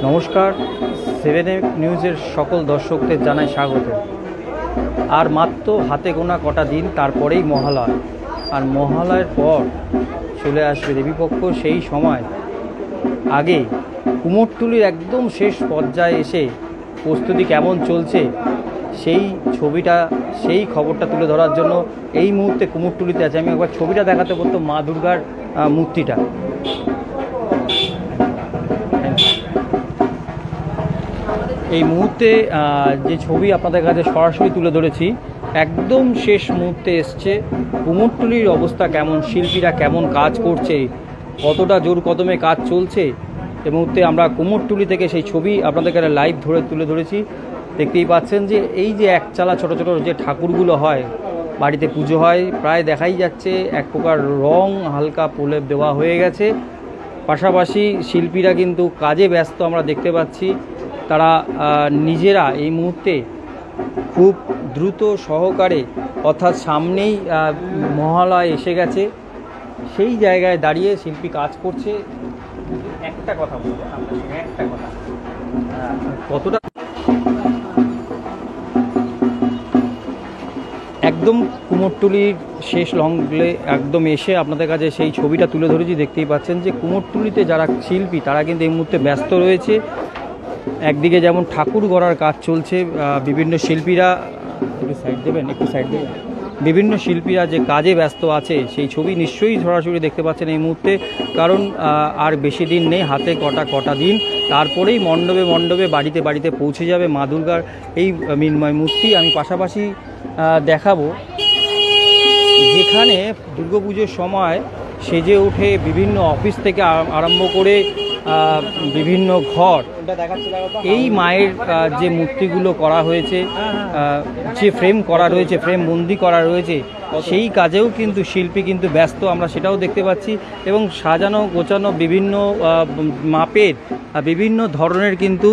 নমস্কার, 7 নিউজের সকল দর্শকদের জানাই স্বাগত। আর মাত্র হাতে গোনা কটা দিন, তারপরেই মহালয়। আর মহালয়ের পর চলে আসবে দেবীপক্ষ। সেই সময় আগে কুমোরটুলির একদম শেষ পর্যায়ে এসে প্রস্তুতি কেমন চলছে সেই ছবিটা, সেই খবরটা তুলে ধরার জন্য এই মুহূর্তে কুমোরটুলিতে আছে। আমি একবার ছবিটা দেখাতে বলতাম, মা দুর্গার মূর্তিটা। এই মুহূর্তে যে ছবি আপনাদের কাছে সরাসরি তুলে ধরেছি, একদম শেষ মুহূর্তে এসছে। কুমোরটুলির অবস্থা কেমন, শিল্পীরা কেমন কাজ করছে, কতটা জোর কদমে কাজ চলছে, এই মুহূর্তে আমরা কুমোরটুলি থেকে সেই ছবি আপনাদের কাছে লাইভ তুলে ধরেছি। দেখতেই পাচ্ছেন যে এই যে একচালা ছোট ছোট যে ঠাকুরগুলো হয়, বাড়িতে পুজো হয়, প্রায় দেখাই যাচ্ছে এক প্রকার রং হালকা প্রলেপ দেওয়া হয়ে গেছে। পাশাপাশি শিল্পীরা কিন্তু কাজে ব্যস্ত আমরা দেখতে পাচ্ছি। তারা নিজেরা এই মুহূর্তে খুব দ্রুত সহকারে, অর্থাৎ সামনেই মহালয় এসে গেছে, সেই জায়গায় দাঁড়িয়ে শিল্পী কাজ করছে। একটা কথা বলবো, একটা কথা, কতটা একদম কুমোরটুলির শেষ লংলে একদম এসে আপনাদের কাছে সেই ছবিটা তুলে ধরেছি। দেখতেই পাচ্ছেন যে কুমোরটুলিতে যারা শিল্পী তারা কিন্তু এই মুহূর্তে ব্যস্ত রয়েছে। একদিকে যেমন ঠাকুর গড়ার কাজ চলছে, বিভিন্ন শিল্পীরা একটু সাইড দেবেন, বিভিন্ন শিল্পীরা যে কাজে ব্যস্ত আছে সেই ছবি নিশ্চয়ই সরাসরি দেখতে পাচ্ছেন এই মুহূর্তে। কারণ আর বেশি দিন নেই, হাতে কটা দিন, তারপরেই মণ্ডপে মণ্ডপে বাড়িতে বাড়িতে পৌঁছে যাবে মা দুর্গার এই মৃন্ময় মূর্তি। আমি পাশাপাশি দেখাবো যেখানে দুর্গাপুজোর সময় সেজে ওঠে বিভিন্ন অফিস থেকে আরম্ভ করে বিভিন্ন ঘর, এই মায়ের যে মূর্তিগুলো করা হয়েছে, যে ফ্রেম করা রয়েছে, ফ্রেম বন্দি করা রয়েছে, সেই কাজেও কিন্তু শিল্পী কিন্তু ব্যস্ত, আমরা সেটাও দেখতে পাচ্ছি। এবং সাজানো গোছানো বিভিন্ন মাপের বিভিন্ন ধরনের কিন্তু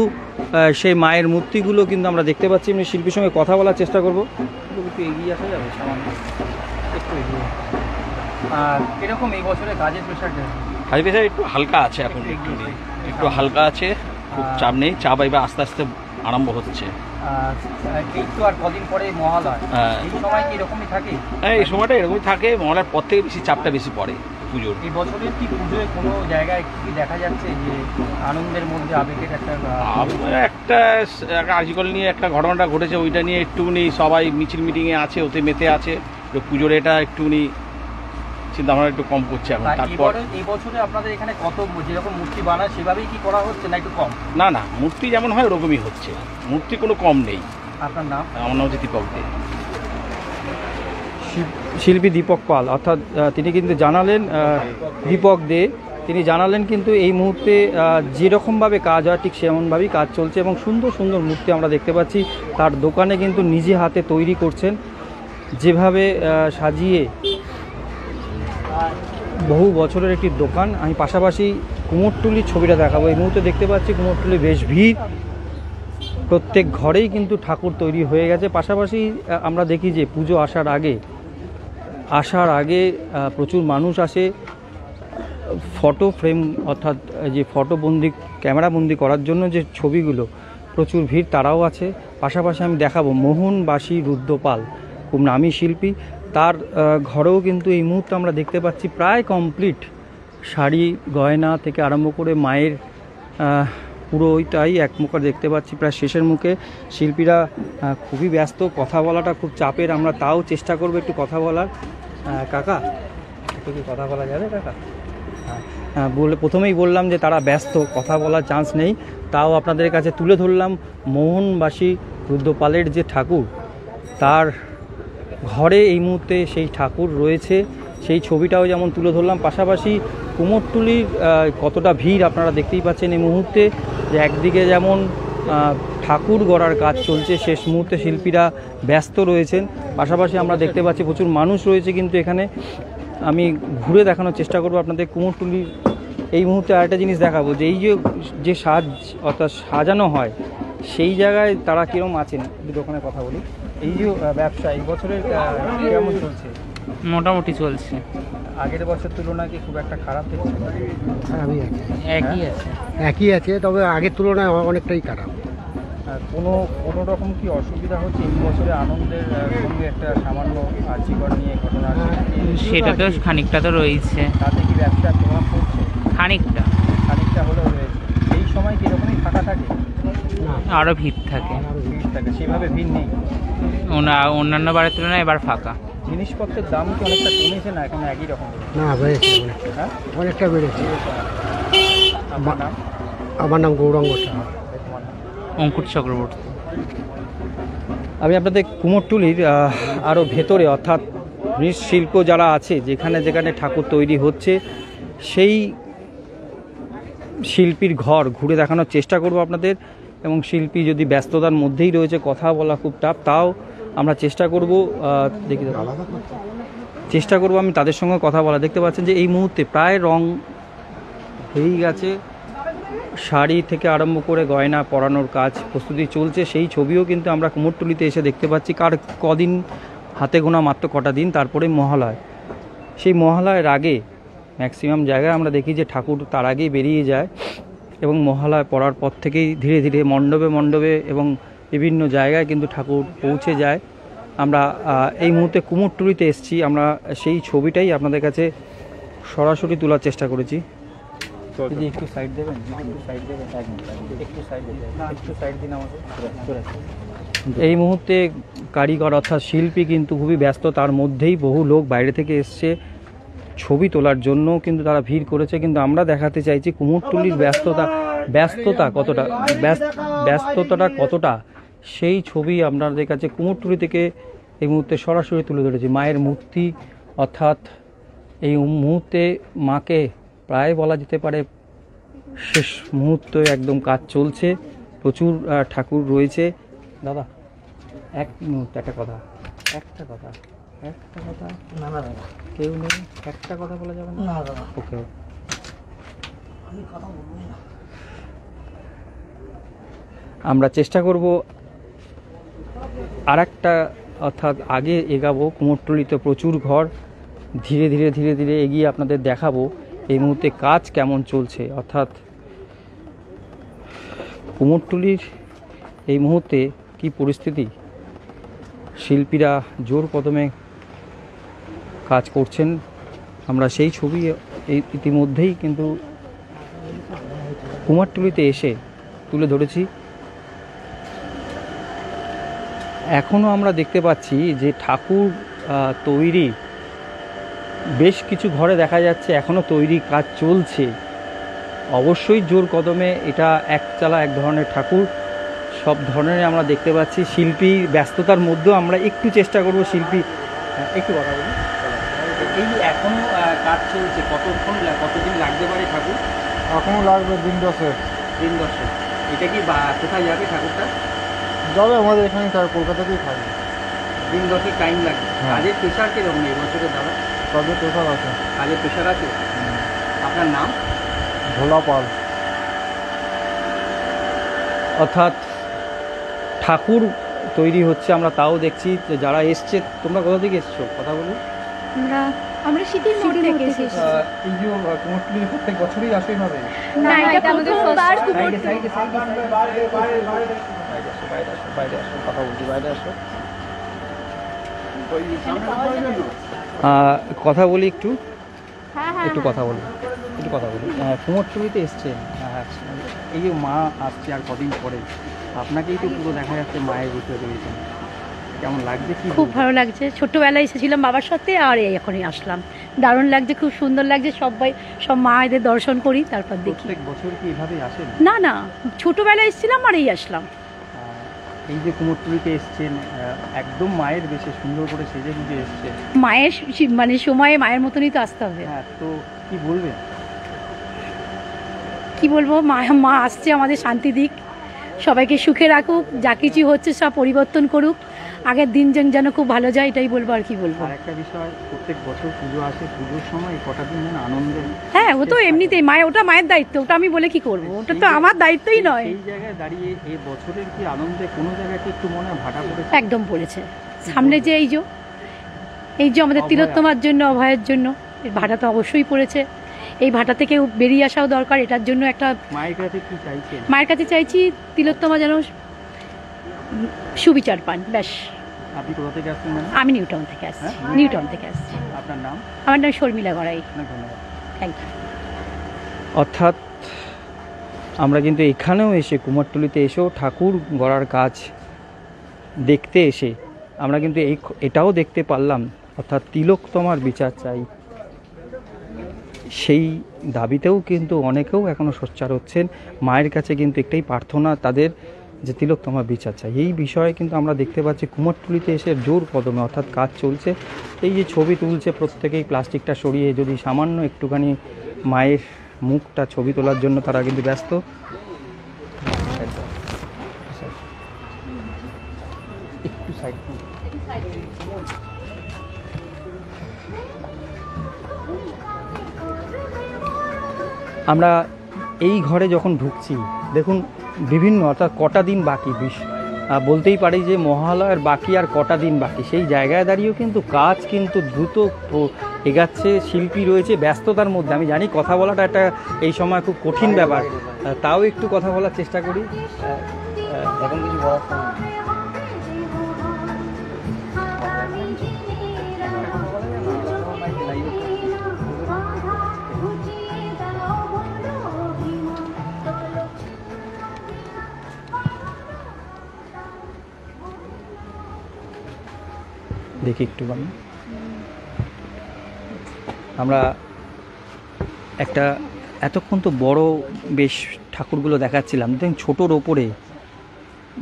সেই মায়ের মূর্তিগুলো কিন্তু আমরা দেখতে পাচ্ছি। আমি শিল্পীর সঙ্গে কথা বলার চেষ্টা করব। একটু এগিয়ে আসা যাবে, সামান্য একটু এগিয়ে। আর এরকম এই বছরে কাজের প্রেশারটা, কাজের প্রেশার একটু হালকা আছে, এখন একটু হালকা আছে, খুব চাপ নেই। চাপ এবার আস্তে আস্তে আরম্ভ হচ্ছে। এই তো আর কদিন পরে মহালয়, এই সময় কি এরকমই থাকে? হ্যাঁ, এই সময়টা এরকমই থাকে। মহালয়ার পর থেকে বেশি চাপটা বেশি পড়ে পুজোর। এই বছরের কি পুজোয় কোনো জায়গায় কি দেখা যাচ্ছে যে আনন্দের মধ্যে আবেগের একটা আর্জিকল নিয়ে একটা ঘটনাটা ঘটেছে, ওইটা নিয়ে একটুখানি সবাই মিছিল মিটিংয়ে আছে, ওতে মেতে আছে। পুজোর এটা একটুখানি চিন্তা ভাবনা একটু কম করছে এখন। তারপর এই বছরে আপনাদের এখানে কত যেরকম মূর্তি বানায় সেভাবেই কি করা হচ্ছে না একটু কম? না না, মূর্তি যেমন হয় ওরকমই হচ্ছে, মূর্তি কোনো কম নেই। আপনার নাম? আমার নাম হচ্ছে দীপক দে। শিল্পী দীপক পাল, অর্থাৎ তিনি কিন্তু জানালেন, দীপক দে তিনি জানালেন কিন্তু এই মুহূর্তে যেরকমভাবে কাজ হয় ঠিক সেমনভাবেই কাজ চলছে। এবং সুন্দর সুন্দর মূর্তি আমরা দেখতে পাচ্ছি। তার দোকানে কিন্তু নিজে হাতে তৈরি করছেন, যেভাবে সাজিয়ে, বহু বছরের একটি দোকান। আমি পাশাপাশি কুমোরটুলির ছবিটা দেখাবো। এই মুহূর্তে দেখতে পাচ্ছি কুমোরটুলি বেশ ভিড়, প্রত্যেক ঘরেই কিন্তু ঠাকুর তৈরি হয়ে গেছে। পাশাপাশি আমরা দেখি যে পুজো আসার আগে প্রচুর মানুষ আসে ফটো ফ্রেম, অর্থাৎ যে ফটোবন্দি, ক্যামেরাবন্দি করার জন্য যে ছবিগুলো, প্রচুর ভিড়, তারাও আছে। পাশাপাশি আমি দেখাবো মোহনবাসী রুদ্রপাল, খুব নামী শিল্পী, তার ঘরেও কিন্তু এই মুহূর্তে আমরা দেখতে পাচ্ছি প্রায় কমপ্লিট। শাড়ি গয়না থেকে আরম্ভ করে মায়ের পুরো ওইটাই এক মুখে দেখতে পাচ্ছি, প্রায় শেষের মুখে। শিল্পীরা খুবই ব্যস্ত, কথা বলাটা খুব চাপের, আমরা তাও চেষ্টা করবো একটু কথা বলার। কাকা, একটু কি কথা বলা যাবে কাকা? প্রথমেই বললাম যে তারা ব্যস্ত, কথা বলার চান্স নেই, তাও আপনাদের কাছে তুলে ধরলাম মোহনবাসী রুদ্রপালের যে ঠাকুর, তার ঘরে এই মুহূর্তে সেই ঠাকুর রয়েছে, সেই ছবিটাও যেমন তুলে ধরলাম। পাশাপাশি কুমোরটুলির কতটা ভিড় আপনারা দেখতেই পাচ্ছেন এই মুহূর্তে, যে একদিকে যেমন ঠাকুর গড়ার কাজ চলছে, শেষ মুহূর্তে শিল্পীরা ব্যস্ত রয়েছেন। পাশাপাশি আমরা দেখতে পাচ্ছি প্রচুর মানুষ রয়েছে কিন্তু এখানে। আমি ঘুরে দেখানোর চেষ্টা করবো আপনাদের কুমোরটুলির। এই মুহূর্তে আরেকটা জিনিস দেখাবো, যে এই যে অর্থাৎ সাজানো হয়, সেই জায়গায় তারা কীরকম আছেন। দোকানে কথা বলি, এই যে ব্যবসা এই বছরের কেমন চলছে? মোটামুটি চলছে। আগের বছর তুলনায় কি খুব একটা খারাপ দেখছেন? খারাপই আছে, একই আছে। একই আছে, তবে আগের তুলনায় অনেকটাই খারাপ। কোনো কোনো রকম কি অসুবিধা হচ্ছে এই বছরে আনন্দের সঙ্গে একটা সামান্য জীবন নিয়ে ঘটনা আছে? সেটা তো খানিকটা তো রয়েছে, তাতে কি ব্যবসার প্রভাব পড়ছে? খানিকটা খানিকটা হলেও রয়েছে। এই সময় কীরকমই ফাঁকা থাকে? না, আরও ভিড় থাকে। ভিড় থাকে, সেভাবে ভিড় নেই। অন্যান্য বারের তুলনায় এবার ফাঁকা। জিনিসপত্রের দাম কি অনেকটা কমেছে না এখন একই রকম? না বেড়েছে অনেকটা, হ্যাঁ, অনেকটা বেড়েছে। আপনার নাম? আমার নাম গৌরাঙ্গ সাহা। তোমার নাম? অঙ্কুর চক্রবর্তী। আমি আপনাদের কুমোরটুলির আরও ভেতরে অর্থাৎ মৃৎশিল্প যারা আছে যেখানে যেখানে ঠাকুর তৈরি হচ্ছে সেই শিল্পীর ঘর ঘুরে দেখানোর চেষ্টা করব আপনাদের। এবং শিল্পী যদি ব্যস্ততার মধ্যেই রয়েছে, কথা বলা খুব টাফ, তাও আমরা চেষ্টা করব দেখি চেষ্টা করব আমি তাদের সঙ্গে কথা বলা। দেখতে পাচ্ছেন যে এই মুহূর্তে প্রায় রং হয়েই গেছে, শাড়ি থেকে আরম্ভ করে গয়না পরানোর কাজ প্রস্তুতি চলছে। সেই ছবিও কিন্তু আমরা কুমোরটুলিতে এসে দেখতে পাচ্ছি। কদিন হাতে গোনা মাত্র কটা দিন, তারপরে মহালয়। সেই মহালয়ের আগে ম্যাক্সিমাম জায়গায় আমরা দেখি যে ঠাকুর তার আগেই বেরিয়ে যায় এবং মহালয় পড়ার পর থেকেই ধীরে ধীরে মণ্ডপে মণ্ডপে এবং বিভিন্ন জায়গায় কিন্তু ঠাকুর পৌঁছে যায়। আমরা এই মুহূর্তে কুমোরটুলিতে এসেছি, আমরা সেই ছবিটাই আপনাদের কাছে সরাসরি তোলার চেষ্টা করেছি। একটু সাইড দেবেন, একটু সাইড দেবেন, একটু সাইড দেবেন, একটু সাইড দিন আমাকে। এই মুহূর্তে কারিগর অর্থাৎ শিল্পী কিন্তু খুবই ব্যস্ত, তার মধ্যেই বহু লোক বাইরে থেকে এসছে ছবি তোলার জন্য, কিন্তু তারা ভিড় করেছে। কিন্তু আমরা দেখাতে চাইছি কুমোরটুলির ব্যস্ততাটা কতটা সেই ছবি আপনাদের কাছে কুমোরটুলি থেকে এই মুহূর্তে সরাসরি তুলে ধরেছি। মায়ের মূর্তি অর্থাৎ এই মুহূর্তে মাকে প্রায় বলা যেতে পারে শেষ মুহূর্তে একদম কাজ চলছে, প্রচুর ঠাকুর রয়েছে। দাদা এক মুহূর্ত, একটা কথা না না দাদা, কেউ নেই, একটা কথা বলা যাবে না? না দাদা, ওকে, আমরা চেষ্টা করব আর একটা অর্থাৎ আগে এগাবো। কুমোরটুলিতে প্রচুর ঘর, ধীরে ধীরে ধীরে ধীরে এগিয়ে আপনাদের দেখাবো এই মুহূর্তে কাজ কেমন চলছে। অর্থাৎ কুমোরটুলির এই মুহূর্তে কি পরিস্থিতি, শিল্পীরা জোর কদমে কাজ করছেন, আমরা সেই ছবি এই ইতিমধ্যেই কিন্তু কুমোরটুলিতে এসে তুলে ধরেছি। এখনও আমরা দেখতে পাচ্ছি যে ঠাকুর তৈরি বেশ কিছু ঘরে দেখা যাচ্ছে এখনও তৈরি কাজ চলছে। অবশ্যই জোর কদমে, এটা এক ধরনের ঠাকুর, সব ধরনের আমরা দেখতে পাচ্ছি। শিল্পীর ব্যস্ততার মধ্যেও আমরা একটু চেষ্টা করব শিল্পী একটু কথা বলি। এই এখনও কাজ চলছে, কতদিন লাগতে পারে ঠাকুর? এখনো লাগবে দিন 10। এটা কি কোথায় যাবে ঠাকুরটা? যাবে আমাদের এখানে, তার কলকাতাতেই থাকবে। দিন 10 টাইম লাগবে। কাজের প্রেশার কিরকম এই বছরে দাদা? তবে টোটাল আছে। কাজের প্রেশার আছে। আপনার নাম? ভোলা পাল। অর্থাৎ ঠাকুর তৈরি হচ্ছে, আমরা তাও দেখছি যে যারা এসছে। তোমরা কোথা থেকে এসছো কথা বলো? আমরা শীতের মোড় থেকে এসেছি। এই যে কুমোরটুলি প্রত্যেক বছরই আসে এইভাবে? না, এটা আমাদের প্রথমবার বাইরে আসো, কথা বলছি, বাইরে আসো। কথা বলি একটু, একটু কথা বলি। কুমোরটুলিতে এসছেন, এই যে মা আসছে আর কদিন পরে, আপনাকেই তো পুরো দেখা যাচ্ছে মায়ের ভিতরে রয়েছেন, কেমন লাগছে? কি খুব ভালো লাগছে। ছোট্টবেলায় এসেছিলাম বাবার সাথে, আর এখনই আসলাম। দারুণ লাগছে, খুব সুন্দর লাগছে। সব মায়েদের দর্শন করি, তারপর দেখি। প্রত্যেক বছর কি এভাবেই আসেন? না, ছোটবেলায় এসেছিলাম আর এই আসলাম। এই যে কুমোরটুলিতে এসছেন, একদম মায়ের বেশি সুন্দর করে সেজে গুজে এসছে। মায়ের মানে সময়ে মায়ের মতনই তো আসতে হবে। হ্যাঁ, তো কি বলবেন? কি বলবো, মা আসছে, আমাদের শান্তি দিক, সবাইকে সুখে রাখুক, যা কিছু হচ্ছে সব পরিবর্তন করুক, আগের দিন যেন খুব ভালো যায়, এটাই বলবো। আর কি বলবো? আর একটা বিষয়, প্রত্যেক বছর পুজো আসে, পুজোর সময় কটা দিন যেন আনন্দে। হ্যাঁ, ও তো এমনিতেই ওটা মায়ের দায়িত্ব, ওটা আমি বলে কি করবো, ওটা তো আমার দায়িত্বই নয়। এই জায়গায় দাঁড়িয়ে এই বছরের কি আনন্দে কোনো জায়গায় কি একটু মনে ভাটা পড়েছে? একদম পড়েছে। সামনে যে এই যে আমাদের তিলোত্তমার জন্য, অভয়ের জন্য, ভাটা তো অবশ্যই পড়েছে, এই ভাটা থেকে বেরিয়ে আসাও দরকার। এটার জন্য একটা মায়ের কাছে কি চাইছেন? মায়ের কাছে চাইছি তিলোত্তমা যেন সুবিচার পান, ব্যাস। আপনি কোথা থেকে আসছেন ম্যাম? আমি নিউটাউন থেকে আসছি, নিউটাউন থেকে আসছি। আপনার নাম? আমার নাম শর্মিলা গড়াই। অনেক ধন্যবাদ। Thank you. অর্থাৎ আমরা কিন্তু এখানেও এসে, কুমারটুলিতে এসেও ঠাকুর গড়ার কাজ দেখতে এসে আমরা কিন্তু এটাও দেখতে পারলাম, অর্থাৎ তিলোত্তমার বিচার চাই, সেই দাবিতেও কিন্তু অনেকেও এখনও সোচ্চার হচ্ছেন। মায়ের কাছে কিন্তু একটাই প্রার্থনা তাদের, যে তিলোত্তমার বিচার চাই। এই বিষয়ে কিন্তু আমরা দেখতে পাচ্ছি কুমারটুলিতে এসে জোর কদমে অর্থাৎ কাজ চলছে। এই যে ছবি তুলছে প্রত্যেকেই, প্লাস্টিকটা সরিয়ে যদি সামান্য একটুখানি মায়ের মুখটা ছবি তোলার জন্য তারা কিন্তু ব্যস্ত। একটু সাইড আমরা এই ঘরে যখন ঢুকছি, দেখুন বিভিন্ন, অর্থাৎ কটা দিন বাকি, বলতেই পারি যে মহালয়ার বাকি আর কটা দিন বাকি, সেই জায়গায় দাঁড়িয়েও কিন্তু কাজ কিন্তু দ্রুত এগাচ্ছে। শিল্পী রয়েছে ব্যস্ততার মধ্যে। আমি জানি কথা বলাটা একটা এই সময় খুব কঠিন ব্যাপার, তাও একটু কথা বলার চেষ্টা করি। এখন কিছু বলার দেখি একটু আমরা একটা এতক্ষণ তো বড় বেশ ঠাকুরগুলো দেখাচ্ছিলাম, দেখুন ছোটোর ওপরে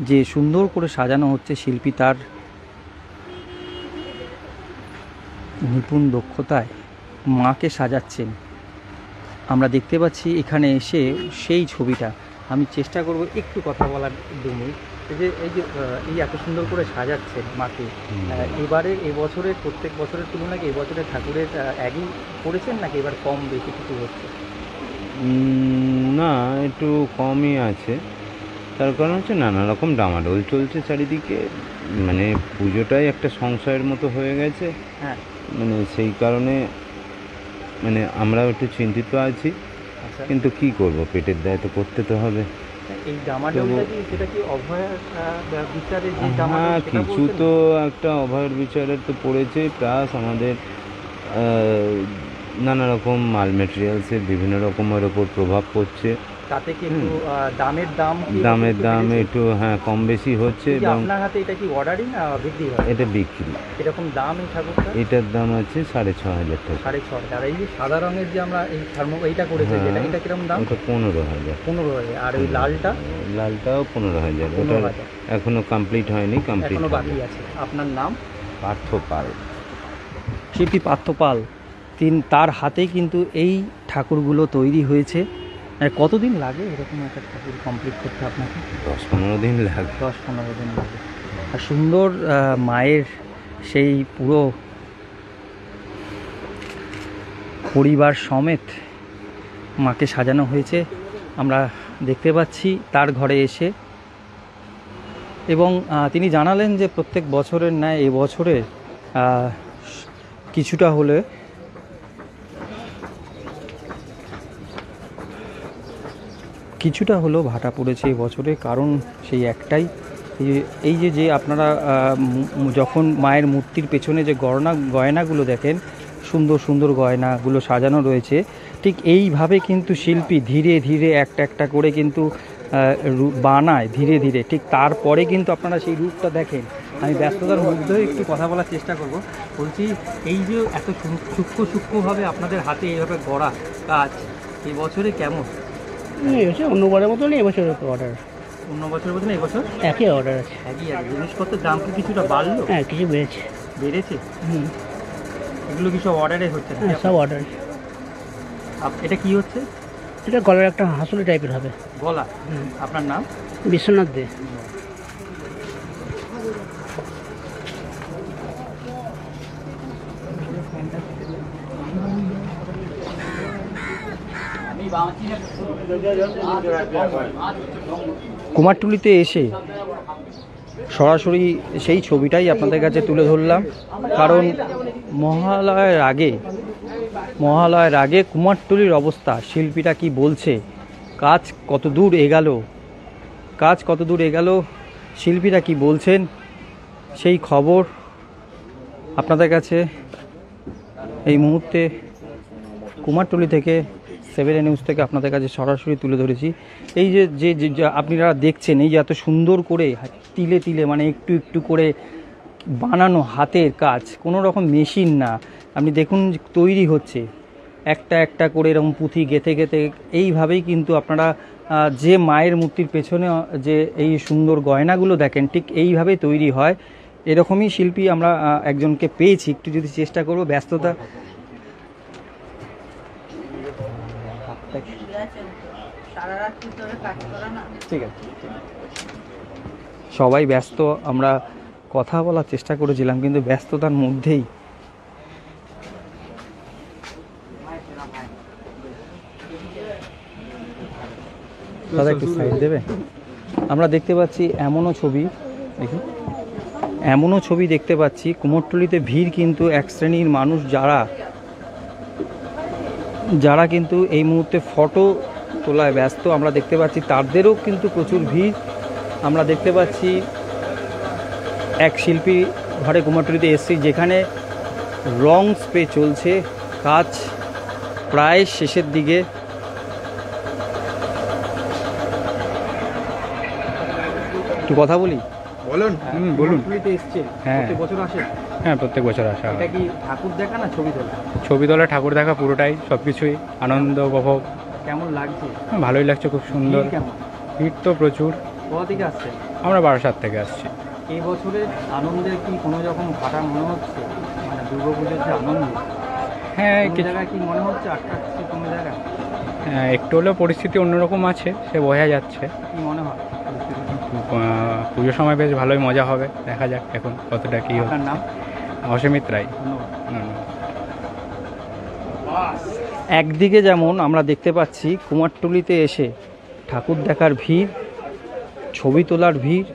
যে সুন্দর করে সাজানো হচ্ছে, শিল্পী তার নিপুণ দক্ষতায় মাকে সাজাচ্ছেন। আমরা দেখতে পাচ্ছি এখানে এসে সেই ছবিটা। আমি চেষ্টা করব একটু কথা বলার জন্য, এই এত সুন্দর করে সাজাচ্ছেন মাকে, এবারে এবছরের প্রত্যেক বছরের তুলনায় কি এবছরের ঠাকুরের একই করেছেন নাকি এবার কম বেশি কিছু হচ্ছে? না, একটু কমই আছে। তার কারণ হচ্ছে নানা রকম ডামাডোল চলছে চারিদিকে, মানে পুজোটাই একটা সংশয়ের মতো হয়ে গেছে। হ্যাঁ, মানে সেই কারণে মানে আমরাও একটু চিন্তিত আছি। আচ্ছা, কিন্তু কি করব, পেটের দায় তো করতে তো হবে। এই ডামাডোলটা কি, সেটা কি অভয়ার বিচারে যে হ্যাঁ, ডামাডোল সেটা কিছু বলছেন? তো একটা অভয়ের বিচারের তো পড়েছে, প্লাস আমাদের নানা রকম মাল মেটেরিয়ালসের বিভিন্ন রকমের ওপর প্রভাব পড়ছে। তাতে কি একটু দামের দাম একটু হ্যাঁ কম বেশি হচ্ছে। এবং আপনার হাতে এটা কি অর্ডারই না বিক্রি হয়? এটা বিক্রি। এরকম দাম এই ঠাকুরটা? এটার দাম আছে 6,500 টাকা। 6,500। আর এই যে সাদা রঙের যে আমরা এই এইটা করেছে, হ্যাঁ, এটা কিরকম দাম? ওটা 15,000। 15,000। আর ওই লালটা? লালটাও 15,000। ওটা 15,000 এখনো কমপ্লিট হয়নি, কমপ্লিট এখনো বাকি আছে। আপনার নাম? পার্থ পাল। শিল্পী পার্থ পাল, তার হাতেই কিন্তু এই ঠাকুরগুলো তৈরি হয়েছে। কতদিন লাগে এরকম একটা ঠাকুর কমপ্লিট করতে আপনাকে? 10-15 দিন লাগে। 10-15 দিন লাগে। আর সুন্দর মায়ের সেই পুরো পরিবার সমেত মাকে সাজানো হয়েছে, আমরা দেখতে পাচ্ছি তার ঘরে এসে। এবং তিনি জানালেন যে প্রত্যেক বছরের ন্যায় এবছরে কিছুটা হলে হলেও ভাটা পড়েছে এবছরে। কারণ সেই একটাই, এই যে আপনারা যখন মায়ের মূর্তির পেছনে যে গয়নাগুলো দেখেন, সুন্দর সুন্দর গয়নাগুলো সাজানো রয়েছে, ঠিক এইভাবে কিন্তু শিল্পী ধীরে ধীরে একটা করে কিন্তু বানায় ধীরে ধীরে। ঠিক তারপরে কিন্তু আপনারা সেই রূপটা দেখেন। আমি ব্যস্ততার মধ্যেও একটু কথা বলার চেষ্টা করব। বলছি, এই যে এত সূক্ষ্মভাবে আপনাদের হাতে এইভাবে গড়া কাজ, এই বছরে কেমন? এবছর অন্যবারের মতো নেই, এবছর অর্ডার অন্য বছরের মতন এবছর একই অর্ডার আছে। একই জিনিসপত্রের দাম কি কিছুটা বাড়লো? হ্যাঁ, কিছু বেড়েছে। হুম, এগুলো কিছু অর্ডারে হচ্ছে না? হ্যাঁ, সব অর্ডার। এটা কি হচ্ছে? এটা গলার একটা হাসুলি টাইপের হবে। গলা? আপনার নাম? বিশ্বনাথ দে। কুমারটুলিতে এসে সরাসরি সেই ছবিটাই আপনাদের কাছে তুলে ধরলাম। কারণ মহালয়ার আগে মহালয়ের আগে কুমারটুলির অবস্থা, শিল্পীরা কি বলছে, কাজ কত দূর এগালো, শিল্পীরা কি বলছেন, সেই খবর আপনাদের কাছে এই মুহূর্তে কুমারটুলি থেকে 7 নিউজ থেকে আপনাদের কাছে সরাসরি তুলে ধরেছি। এই যে আপনারা দেখছেন, এই যে এত সুন্দর করে তিলে তিলে মানে একটু একটু করে বানানো হাতের কাজ, কোনো রকম মেশিন না। আপনি দেখুন তৈরি হচ্ছে একটা একটা করে এরকম পুঁথি গেঁথে গেঁথে, এইভাবেই কিন্তু আপনারা যে মায়ের মূর্তির পেছনে যে এই সুন্দর গয়নাগুলো দেখেন, ঠিক এইভাবেই তৈরি হয়। এরকমই শিল্পী আমরা একজনকে পেয়েছি, একটু যদি চেষ্টা করব, ব্যস্ততা ঠিক আছে, সবাই ব্যস্ত, আমরা কথা বলার চেষ্টা করেছিলাম কিন্তু ব্যস্ততার মধ্যেই দাদা একটু সাইড দেবে। আমরা দেখতে পাচ্ছি এমনও ছবি দেখতে পাচ্ছি, কুমোরটুলিতে ভিড় কিন্তু এক শ্রেণীর মানুষ যারা কিন্তু এই মুহূর্তে ফটো তোলায় ব্যস্ত, আমরা দেখতে পাচ্ছি তাদেরও কিন্তু প্রচুর ভিড়। আমরা দেখতে পাচ্ছি এক শিল্পী ঘরে কুমোরটুলিতে এসেছি, যেখানে রং স্প্রে চলছে, কাজ প্রায় শেষের দিকে। একটু কথা বলি, বলুন। কুমোরটুলিতে এসছে, প্রত্যেক বছর আসে? হ্যাঁ, প্রত্যেক বছর আসা হয়। এটা কি ঠাকুর দেখা না ছবি তোলা? ছবি তোলা, ঠাকুর দেখা, পুরোটাই, সব কিছুই আনন্দ উপভোগ। কেমন লাগছে? ভালোই লাগছে, খুব সুন্দর। ভিড় কেমন? ভিড় তো প্রচুর। কোথা থেকে আসছে? আমরা বারাসাত থেকে আসছি। এই বছরের আনন্দের কি কোনো রকম ঘাটা মনে হচ্ছে, মানে দুর্গাপুজোর যে আনন্দ, হ্যাঁ, কোনো জায়গায় কি মনে হচ্ছে আটকাচ্ছে কোনো জায়গায়? হ্যাঁ, একটু হলেও পরিস্থিতি অন্যরকম আছে, সে বোঝা যাচ্ছে। কি মনে হয়? পুজোর সময় বেশ ভালোই মজা হবে, দেখা যাক এখন কতটা কী হবে। আপনার নাম? অসীমিত রায়। ধন্যবাদ। একদিকে যেমন আমরা দেখতে পাচ্ছি কুমারটুলিতে এসে ঠাকুর দেখার ভিড়, ছবি তোলার ভিড়,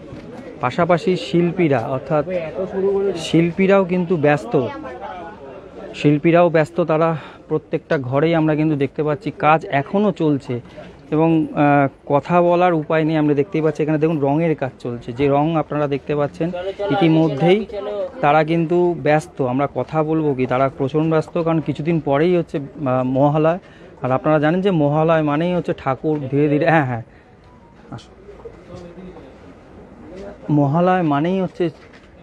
পাশাপাশি শিল্পীরাও কিন্তু ব্যস্ত, তারা প্রত্যেকটা ঘরেই আমরা কিন্তু দেখতে পাচ্ছি কাজ এখনও চলছে এবং কথা বলার উপায় নেই। আমরা দেখতেই পাচ্ছি এখানে দেখুন রঙের কাজ চলছে, যে রং আপনারা দেখতে পাচ্ছেন ইতিমধ্যেই তারা কিন্তু ব্যস্ত। আমরা কথা বলবো কি, তারা প্রচণ্ড ব্যস্ত, কারণ কিছুদিন পরেই হচ্ছে মহালয়। আর আপনারা জানেন যে মহালয় মানেই হচ্ছে ঠাকুর ধীরে ধীরে, হ্যাঁ আসো, মহালয় মানেই হচ্ছে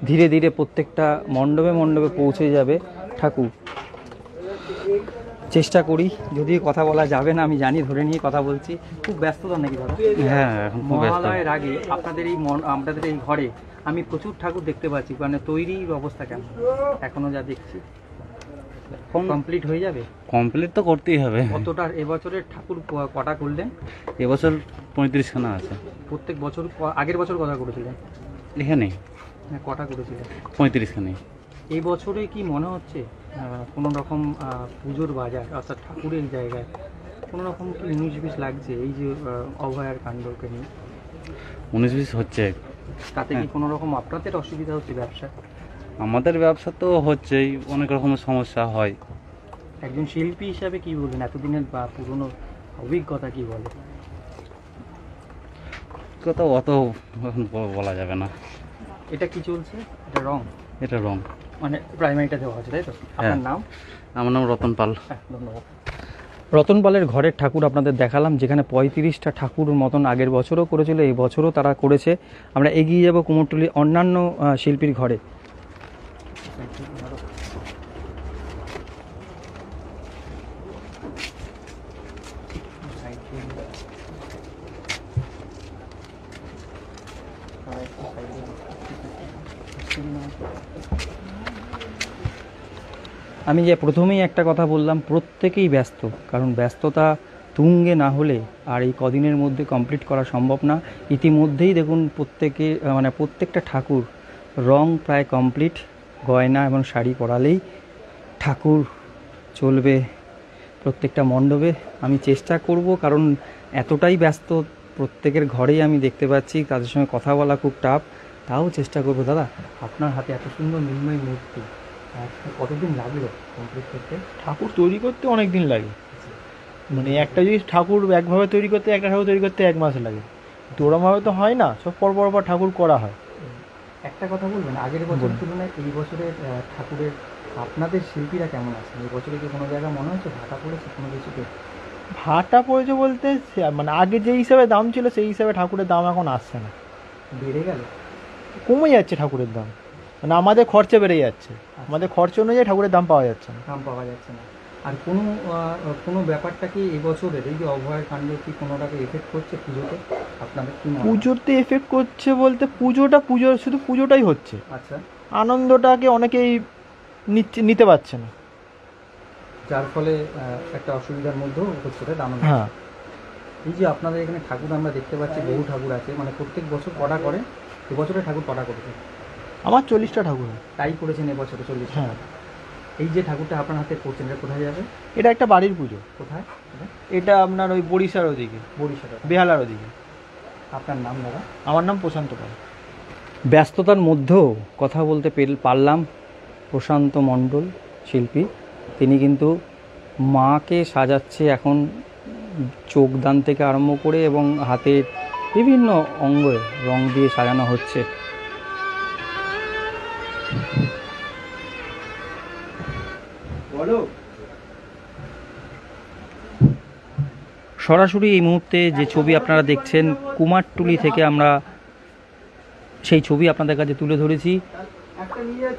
ধীরে ধীরে প্রত্যেকটা মণ্ডপে মণ্ডপে পৌঁছে যাবে ঠাকুর। চেষ্টা করি, যদি কথা বলা যাবে না আমি জানি, ধরে নিয়ে কথা বলছি। খুব ব্যস্ততা নাকি দাদা? হ্যাঁ, এখন খুব ব্যস্ত। মহালয়ের আগে আপনাদের এই ঘরে আমি প্রচুর ঠাকুর দেখতে পাচ্ছি, মানে তৈরির অবস্থা কেমন এখনো যা দেখছি? কমপ্লিট হয়ে যাবে? কমপ্লিট তো করতেই হবে। কতটা এবছরের ঠাকুর কটা করলেন? এবছর 35খানা আছে। প্রত্যেক বছর আগের বছর কটা করেছিলেন? এখানে কটা করেছিলেন? 35খানে। এই বছরে কি মনে হচ্ছে কোনো রকম পুজোর বাজার অর্থাৎ ঠাকুরের জায়গায় কোনো রকম কি 19-20 লাগছে এই যে অভয়ার কাণ্ডকে নিয়ে? 19-20 হচ্ছে। তাতে কি কোনো রকম আপনাদের অসুবিধা হচ্ছে ব্যবসা? আমাদের ব্যবসা তো হচ্ছেই, অনেক রকমের সমস্যা হয়। একজন শিল্পী হিসাবে কি বলবেন, এতদিনের বা পুরনো অভিজ্ঞতা কি বলে? কথা অত এখন বলা যাবে না। এটা কি চলছে? এটা রং? এটা রং, মানে প্রাইমারিটা দেওয়া আছে, তাই তো? আপনার নাম? আমার নাম রতন পাল। ধন্যবাদ। রতন পালের ঘরের ঠাকুর আপনাদের দেখালাম, যেখানে 35টা ঠাকুর মতন আগের বছরও করেছিল, এই বছরও তারা করেছে। আমরা এগিয়ে যাব কুমোরটুলির অন্যান্য শিল্পীর ঘরে। আমি যে প্রথমেই একটা কথা বললাম, প্রত্যেকেই ব্যস্ত, কারণ ব্যস্ততা তুঙ্গে না হলে আর এই কদিনের মধ্যে কমপ্লিট করা সম্ভব না। ইতিমধ্যেই দেখুন প্রত্যেকটা ঠাকুর রং প্রায় কমপ্লিট, গয়না এবং শাড়ি পরালেই ঠাকুর চলবে প্রত্যেকটা মণ্ডপে। আমি চেষ্টা করব, কারণ এতটাই ব্যস্ত প্রত্যেকের ঘরেই আমি দেখতে পাচ্ছি, তাদের সঙ্গে কথা বলা খুব টাফ, তাও চেষ্টা করব। দাদা, আপনার হাতে এত সুন্দর মৃন্ময় মূর্তি, কতদিন লাগলো কমপ্লিট করতে? ঠাকুর তৈরি করতে অনেক দিন লাগে, মানে একটা যদি ঠাকুর একভাবে তৈরি করতে, একটা ঠাকুর তৈরি করতে 1 মাস লাগে। তো ওরমভাবে তো হয় না, সব পর ঠাকুর করা হয়। একটা কথা বলবেন, আগের বছরের তুলনায় এই বছরের ঠাকুরের আপনাদের শিল্পীরা কেমন আছেন? এই বছরে কি কোনো জায়গায় মনে হচ্ছে ভাটা পড়েছে কোনো কিছুতে? ভাটা পড়েছে বলতে মানে আগে যে হিসাবে দাম ছিল সেই হিসাবে ঠাকুরের দাম এখন আসছে না, বেড়ে গেল? কমে যাচ্ছে ঠাকুরের দাম, মানে আমাদের খরচা বেড়ে যাচ্ছে, আমাদের খরচ অনুযায়ী ঠাকুরের দাম পাওয়া যাচ্ছে না। দাম পাওয়া যাচ্ছে না। আর কোনো ব্যাপারটা কি এই বছরের এই যে অভয়ের কাণ্ড কি কোনোটাকে এফেক্ট করছে পুজোতে আপনাদের কি মনে হয়? পুজোতে এফেক্ট করছে বলতে শুধু পুজোটাই হচ্ছে, আচ্ছা, আনন্দটাকে অনেকেই নিতে পারছে না, যার ফলে একটা অসুবিধার মধ্যেও হচ্ছে দাম। হ্যাঁ। এই যে আপনাদের এখানে ঠাকুর আমরা দেখতে পাচ্ছি, বহু ঠাকুর আছে, মানে প্রত্যেক বছর কটা করে? এবছরে ঠাকুর কটা করেছে? আমার 40টা ঠাকুর হয়। তাই করেছেন এবছরে 40? হ্যাঁ। এই যে ঠাকুরটা আপনার হাতে করছেন এটা কোথায় যাবে? এটা একটা বাড়ির পুজো। কোথায়? এটা আপনার ওই বরিশার ওদিকে, বরিশাল, বেহালার ওদিকে। আপনার নাম দাদা? আমার নাম প্রশান্ত পাল। ব্যস্ততার মধ্যেও কথা বলতে পারলাম প্রশান্ত মণ্ডল শিল্পী। তিনি কিন্তু মাকে সাজাচ্ছে এখন, চোখদান থেকে আরম্ভ করে এবং হাতের বিভিন্ন অঙ্গে রং দিয়ে সাজানো হচ্ছে। সরাসরি এই মুহূর্তে যে ছবি আপনারা দেখছেন কুমারটুলি থেকে আমরা সেই ছবি আপনাদের কাছে তুলে ধরেছি।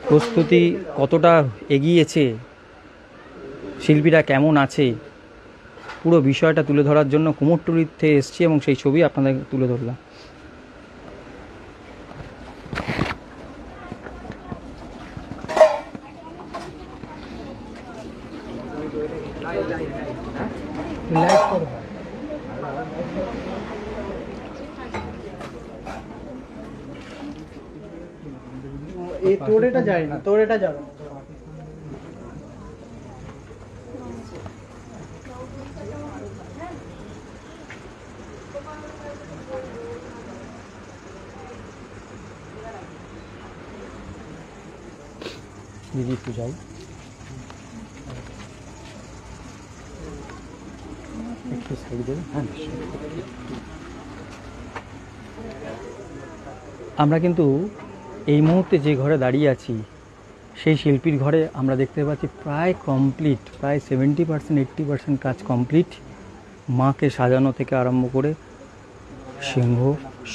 প্রস্তুতি কতটা এগিয়েছে, শিল্পীরা কেমন আছে, পুরো বিষয়টা তুলে ধরার জন্য কুমারটুলিতে এসেছি এবং সেই ছবি আপনাদের তুলে ধরলাম। তোর এটা যায় না, তোর এটা যাবে না। দিদি একটু যাই, একটু সাইড দেবে। হ্যাঁ, আমরা কিন্তু এই মুহূর্তে যে ঘরে দাঁড়িয়ে আছি সেই শিল্পীর ঘরে আমরা দেখতে পাচ্ছি প্রায় কমপ্লিট, প্রায় 70% 80% কাজ কমপ্লিট। মাকে সাজানো থেকে আরম্ভ করে সিংহ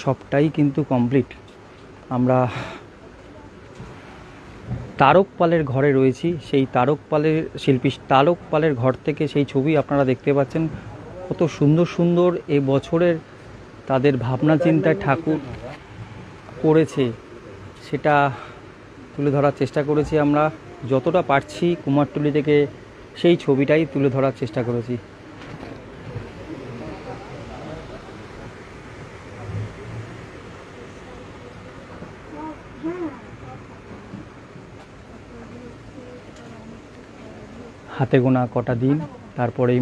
সবটাই কিন্তু কমপ্লিট। আমরা তারক পালের ঘরে রয়েছি, সেই তারক পালের শিল্পী তারক পালের ঘর থেকে সেই ছবি আপনারা দেখতে পাচ্ছেন। কত সুন্দর সুন্দর এ বছরের তাদের ভাবনা চিন্তায় ঠাকুর করেছে সেটা তুলে ধরার চেষ্টা করেছি আমরা, যতটা পারছি কুমারটুলি থেকে সেই ছবিটাই তুলে ধরার চেষ্টা করেছি। হাতে গোনা কটা দিন, তারপরেই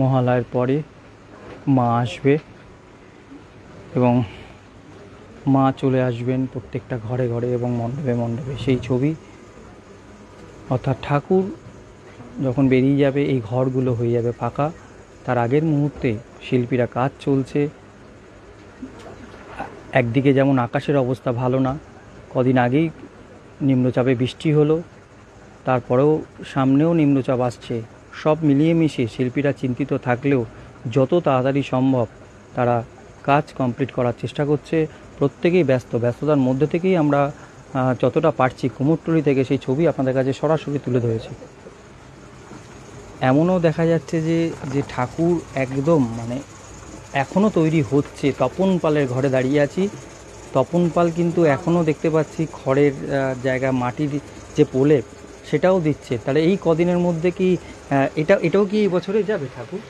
মহালয়ের পরে মা আসবে এবং মা চলে আসবেন প্রত্যেকটা ঘরে ঘরে এবং মণ্ডপে মণ্ডপে। সেই ছবি অর্থাৎ ঠাকুর যখন বেরিয়ে যাবে এই ঘরগুলো হয়ে যাবে ফাঁকা। তার আগের মুহূর্তে শিল্পীরা কাজ চলছে। একদিকে যেমন আকাশের অবস্থা ভালো না, কদিন আগেই নিম্নচাপে বৃষ্টি হলো, তারপরেও সামনেও নিম্নচাপ আসছে। সব মিলিয়ে মিশিয়ে শিল্পীরা চিন্তিত থাকলেও যত তাড়াতাড়ি সম্ভব তারা কাজ কমপ্লিট করার চেষ্টা করছে। প্রত্যেকেই ব্যস্ততার মধ্যে থেকেই আমরা যতটা পারছি কুমোরটুলি থেকে সেই ছবি আপনাদের কাছে সরাসরি তুলে ধরেছি। এমনও দেখা যাচ্ছে যে ঠাকুর একদম মানে এখনও তৈরি হচ্ছে। তপন পালের ঘরে দাঁড়িয়ে আছি। তপন পাল কিন্তু এখনও দেখতে পাচ্ছি খড়ের জায়গা, মাটির যে প্রলেপ সেটাও দিচ্ছে। তাহলে এই কদিনের মধ্যে কি এটাও কি এই বছরে যাবে ঠাকুর?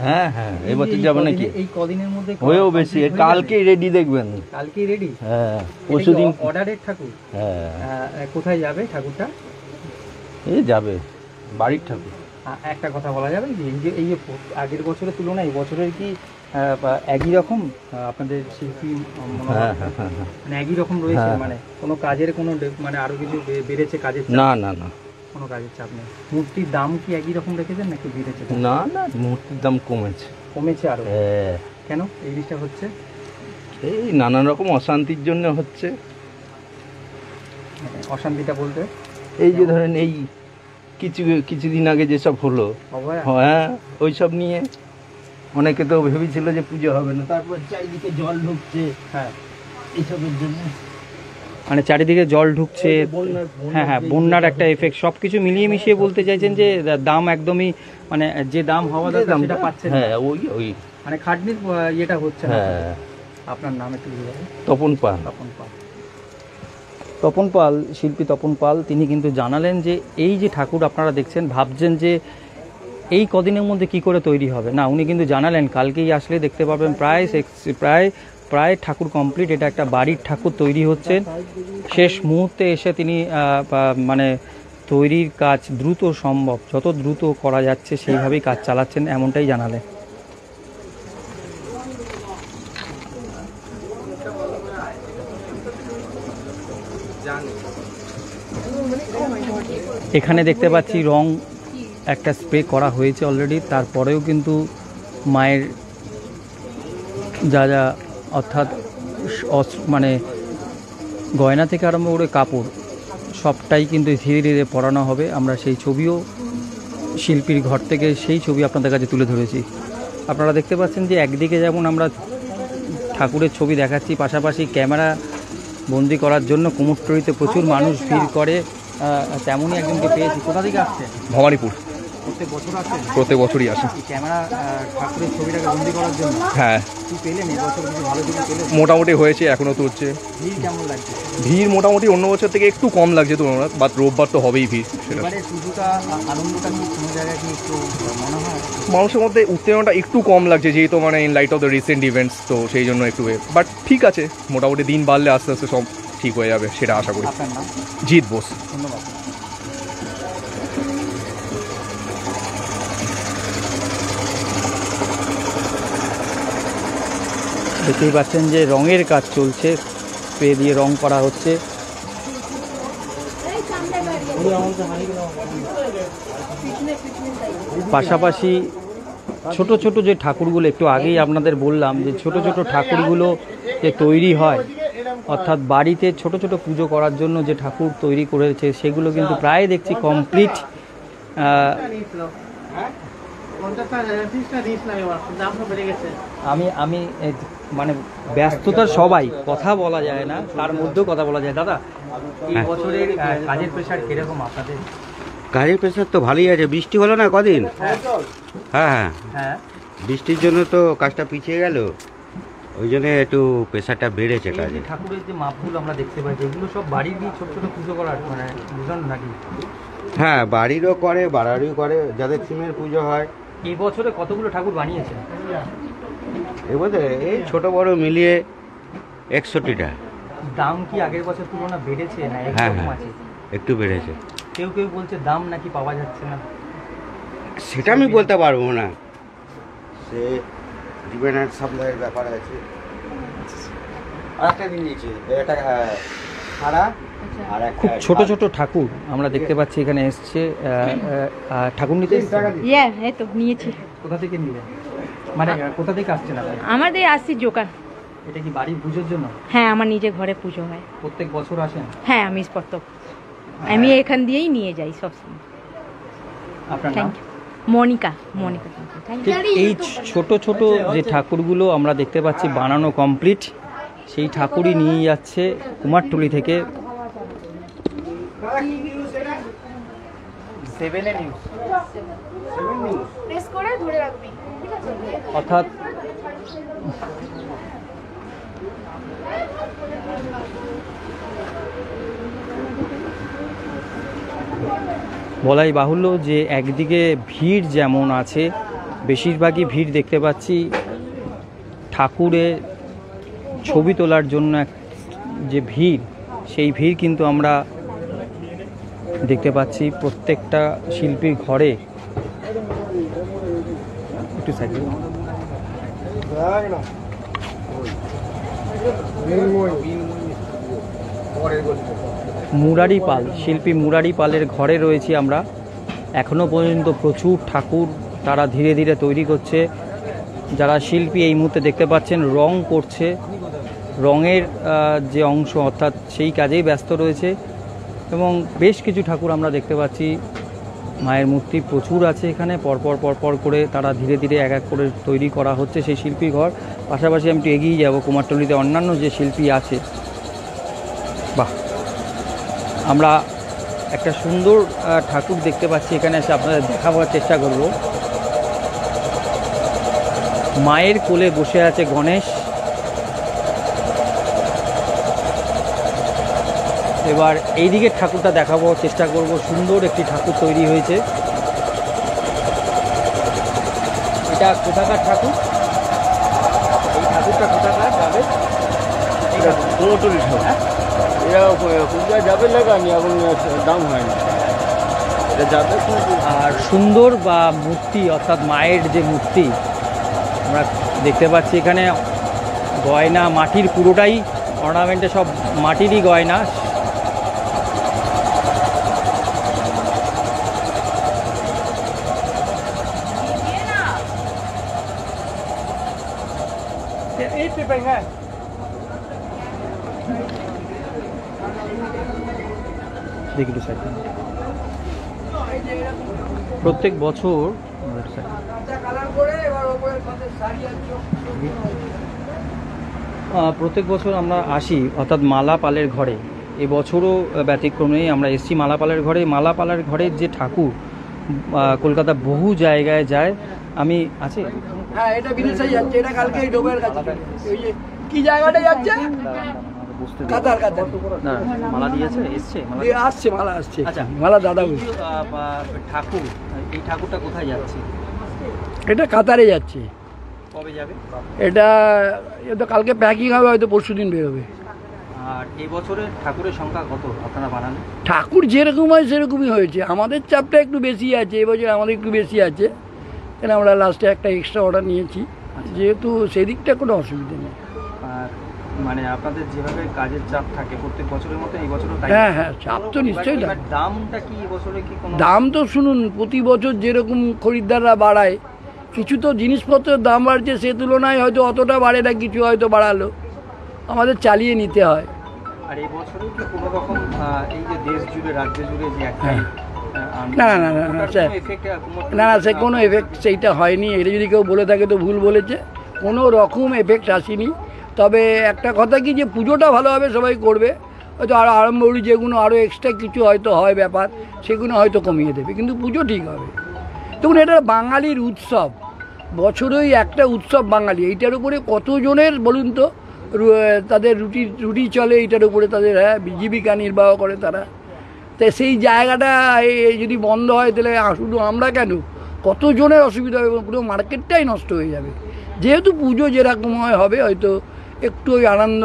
হ্যাঁ হ্যাঁ, এবছর যাবে নাকি? এই কদিনের মধ্যে হয়েও বেশি, কালকেই রেডি দেখবেন। কালকেই রেডি? হ্যাঁ, পরশুদিন অর্ডারের ঠাকুর। হ্যাঁ। কোথায় যাবে ঠাকুরটা? এই যাবে বাড়ির ঠাকুর। একটা কথা বলা যাবে যে এই যে আগের বছরের তুলনায় এই বছরের কি একই রকম আপনাদের শিল্পী মনে হয়? মানে একই রকম রয়েছে, মানে কোনো কাজের কোনো মানে আরো কিছু বেড়েছে কাজের চাপ? না না না কোনো কাজের চাপ নেই। মূর্তির দাম কি একই রকম রেখেছেন নাকি বেড়েছে? না না, মূর্তির দাম কমেছে। কমেছে আরো? হ্যাঁ। কেন এই জিনিসটা হচ্ছে? এই নানান রকম অশান্তির জন্য হচ্ছে। অশান্তিটা বলতে এই যে ধরেন এই কিছুদিন আগে যেসব হলো, হ্যাঁ ওই সব নিয়ে অনেকে তো ভেবেছিল যে পুজো হবে না, তারপর চারিদিকে জল ঢুকছে। হ্যাঁ, এইসবের জন্য মানে চারিদিকে জল ঢুকছে। হ্যাঁ হ্যাঁ, বন্যার একটা এফেক্ট, সব কিছু মিলিয়ে মিশিয়ে বলতে চাইছেন যে দাম একদমই মানে যে দাম হওয়া দরকার সেটা পাচ্ছে না। হ্যাঁ, ওই মানে খাটনির ইয়েটা হচ্ছে না। হ্যাঁ। আপনার নাম একটু বলে দেবেন? তপন পাল। তপন পাল, শিল্পী তপন পাল, তিনি কিন্তু জানালেন যে এই যে ঠাকুর আপনারা দেখছেন, ভাবছেন যে এই কদিনের মধ্যে কি করে তৈরি হবে, না উনি কিন্তু জানালেন কালকেই আসলে দেখতে পাবেন প্রায় ঠাকুর কমপ্লিট। এটা একটা বাড়ির ঠাকুর তৈরি হচ্ছে, শেষ মুহূর্তে এসে তিনি মানে তৈরির কাজ দ্রুত সম্ভব, যত দ্রুত করা যাচ্ছে সেইভাবেই কাজ চালাচ্ছেন, এমনটাই জানালেন। এখানে দেখতে পাচ্ছি রং একটা স্প্রে করা হয়েছে অলরেডি, তারপরেও কিন্তু মায়ের যা যা অর্থাৎ মানে গয়না থেকে আরম্ভ করে কাপড় সবটাই কিন্তু ধীরে ধীরে পরানো হবে। আমরা সেই ছবিও শিল্পীর ঘর থেকে সেই ছবি আপনাদের কাছে তুলে ধরেছি। আপনারা দেখতে পাচ্ছেন যে একদিকে যেমন আমরা ঠাকুরের ছবি দেখাচ্ছি, পাশাপাশি ক্যামেরা বন্দি করার জন্য কুমোরটুলিতে প্রচুর মানুষ ভিড় করে, তেমনই একজনকে পেয়েছি। কোথা থেকে আসছে? ভবানীপুর। প্রত্যেক বছর আসে? প্রত্যেক বছরই আসে। ক্যামেরা ঠাকুরের ছবিটাকে বন্দি করার জন্য? হ্যাঁ। কি পেলেন এবছর? কিছু ভালো ছবি পেলেন? মোটামুটি হয়েছে, এখনও তো হচ্ছে। ভিড় কেমন লাগছে? ভিড় মোটামুটি অন্য বছর থেকে একটু কম লাগছে তো, বাট রোববার তো হবেই ভিড়। সেটা এবারে পুজোটা আনন্দটা কি কোনো জায়গায় কি একটু মনে হয় মানুষের মধ্যে উত্তেজনাটা একটু কম লাগছে, যেহেতু মানে in light off the recent events, তো সেই জন্য একটু বাট ঠিক আছে, মোটামুটি দিন বাড়লে আস্তে আস্তে সব ঠিক হয়ে যাবে, সেটা আশা করি। আপনার নাম? জিৎ বোস। ধন্যবাদ। দেখতেই পাচ্ছেন যে রঙের কাজ চলছে, স্প্রে দিয়ে রং করা হচ্ছে। পাশাপাশি ছোট ছোট যে ঠাকুরগুলো একটু আগেই আপনাদের বললাম যে ছোট ছোট ঠাকুরগুলো যে তৈরি হয়, অর্থাৎ বাড়িতে ছোট ছোট পুজো করার জন্য যে ঠাকুর তৈরি করেছে সেগুলো কিন্তু প্রায় দেখছি কমপ্লিট। আমি মানে ব্যস্ততার সবাই কথা বলা যায় না, তার মধ্যেও কথা বলা যায়। দাদা, এই বছরের কাজের প্রেশার কিরকম আপনাদের? কাজের প্রেশার তো ভালোই আছে। বৃষ্টি হলো না কদিন? হ্যাঁ, হ্যাঁ, বৃষ্টির জন্য তো কাজটা পিছিয়ে গেল, ওই জন্য একটু প্রেশারটা বেড়েছে কাজে। ঠাকুরের যে মাপগুলো আমরা দেখতে পাই, যেগুলো সব বাড়ির দিয়ে ছোট ছোট পুজো করার মানে বুঝলেন নাকি? হ্যাঁ, বাড়িরও করে, বাড়ারও করে, যাদের সিমের পুজো হয়। এই বছরে কতগুলো ঠাকুর বানিয়েছেন? এবারে এই ছোট বড় মিলিয়ে 61টা। দাম কি আগের বছর তুলনা বেড়েছে না হ্যাঁ একরকম হ্যাঁ, আছে? একটু বেড়েছে। কেউ কেউ বলছে দাম নাকি পাওয়া যাচ্ছে না। সেটা আমি বলতে পারবো না, সে ডিমান্ড অ্যান্ড সাপ্লাইয়ের ব্যাপার আছে। আর একটা দিন নিয়েছি, এটা সারা আর খুব ছোট ছোট ঠাকুর আমরা দেখতে পাচ্ছি এখানে এসছে। ঠাকুর নিতে এই তো নিয়েছি। কোথা থেকে নিলেন? মানে কোথা থেকে আসছেন আপনি? আমাদের আসছি জোকান। এটা কি বাড়ির পুজোর জন্য? হ্যাঁ, আমার নিজের ঘরে পুজো হয়। প্রত্যেক বছর আসেন? হ্যাঁ, আমি আমি এখান দিয়েই নিয়ে যাই সবসময়। আপনার নাম? Thank you. মনিকা। ঠিক এই ছোট ছোট যে ঠাকুরগুলো আমরা দেখতে পাচ্ছি বানানো কমপ্লিট, সেই ঠাকুরই নিয়ে যাচ্ছে কুমারটুলি থেকে। অর্থাৎ বলাই বাহুল্য যে একদিকে ভিড় যেমন আছে, বেশিরভাগই ভিড় দেখতে পাচ্ছি ঠাকুরের ছবি তোলার জন্য যে ভিড়, সেই ভিড় কিন্তু আমরা দেখতে পাচ্ছি প্রত্যেকটা শিল্পীর ঘরে একটু সাইকেল মুরারি পাল, শিল্পী মুরারি পালের ঘরে রয়েছি আমরা। এখনও পর্যন্ত প্রচুর ঠাকুর তারা ধীরে ধীরে তৈরি করছে। যারা শিল্পী এই মুহূর্তে দেখতে পাচ্ছেন রং করছে, রঙের যে অংশ অর্থাৎ সেই কাজেই ব্যস্ত রয়েছে। এবং বেশ কিছু ঠাকুর আমরা দেখতে পাচ্ছি, মায়ের মূর্তি প্রচুর আছে এখানে, পরপর পরপর করে তারা ধীরে ধীরে এক এক করে তৈরি করা হচ্ছে সেই শিল্পী ঘর। পাশাপাশি আমি একটু এগিয়ে যাব, কুমারটুলিতে অন্যান্য যে শিল্পী আছে। বাহ, আমরা একটা সুন্দর ঠাকুর দেখতে পাচ্ছি এখানে এসে আপনাদের দেখাবার চেষ্টা করব। মায়ের কোলে বসে আছে গণেশ। এবার এই দিকের ঠাকুরটা দেখাবো চেষ্টা করব। সুন্দর একটি ঠাকুর তৈরি হয়েছে। এটা কোথাকার ঠাকুর? এই ঠাকুরটা কোথাকার যাবে? কুমোরটুলি ঠাকুর। এটা কোথায় যাবে লাগানি, এখন দাম হয় না, এটা যাবে। আর সুন্দর বা মূর্তি অর্থাৎ মায়ের যে মূর্তি আমরা দেখতে পাচ্ছি এখানে, গয়না মাটির, পুরোটাই অর্নামেন্টে সব মাটিরই গয়না। প্রত্যেক বছর আমরা আসি অর্থাৎ মালা পালের ঘরে। এবছরও ব্যতিক্রম নেই, আমরা এসছি মালা পালের ঘরে। মালা পালের ঘরের যে ঠাকুর কলকাতা বহু জায়গায় যায়। আমি আছে, হ্যাঁ এটা বিদেশে যাচ্ছে, এটা কালকে ডোবের কাছে। এই যে কি জায়গাটা যাচ্ছে? কাতার কাতার। না মালা দিয়েছে, এসছে আসছে, মালা আসছে। আচ্ছা, মালা দাদা ঠাকুর, এই ঠাকুরটা কোথায় যাচ্ছে? এটা কাতারে যাচ্ছে। কবে যাবে? এটা কালকে প্যাকিং হবে, হয়তো পরশুদিন বেরোবে। আর এই বছরের ঠাকুরের সংখ্যা কত আপনারা বানান? ঠাকুর যেরকম হয় সেরকমই হয়েছে। আমাদের চাপটা একটু বেশি আছে এবছর, আমাদের একটু বেশি আছে, কেন আমরা লাস্টে একটা এক্সট্রা অর্ডার নিয়েছি, যেহেতু সেদিকটা কোনো অসুবিধা নেই। আর মানে আপনাদের যেভাবে কাজের চাপ থাকে প্রত্যেক বছরের মতো এই বছরও তাই? হ্যাঁ হ্যাঁ, চাপ তো নিশ্চয়ই। দামটা কি এবছরে কি কোনো দাম? তো শুনুন, প্রতি বছর যেরকম খরিদ্দাররা বাড়ায়, কিছু তো জিনিসপত্রের দাম বাড়ছে, সে তুলনায় হয়তো অতটা বাড়ে না, কিছু হয়তো বাড়ালো, আমাদের চালিয়ে নিতে হয়। আর এই বছরে কি কোনো রকম এই যে দেশ জুড়ে রাজ্য জুড়ে যে একটা না না না না না না, সে কোনো এফেক্ট সেইটা হয়নি। এটা যদি কেউ বলে থাকে তো ভুল বলেছে, কোনো রকম এফেক্ট আসেনি। তবে একটা কথা কি, যে পুজোটা ভালোভাবে সবাই করবে, হয়তো আরও আড়ম্বরী যেগুলো আরও এক্সট্রা কিছু হয়তো হয় ব্যাপার, সেগুলো হয়তো কমিয়ে দেবে, কিন্তু পুজো ঠিক হবে। তখন এটা বাঙালির উৎসব, বছরেই একটা উৎসব বাঙালি। এইটার উপরে কতজনের বলুন তো তাদের রুটি চলে, এইটার উপরে তাদের জীবিকা নির্বাহ করে তারা। তাই সেই জায়গাটা যদি বন্ধ হয় তাহলে শুধু আমরা কেন, কতজনের অসুবিধা হবে, পুরো মার্কেটটাই নষ্ট হয়ে যাবে। যেহেতু পুজো যেরকম হবে, হয়তো একটু ওই আনন্দ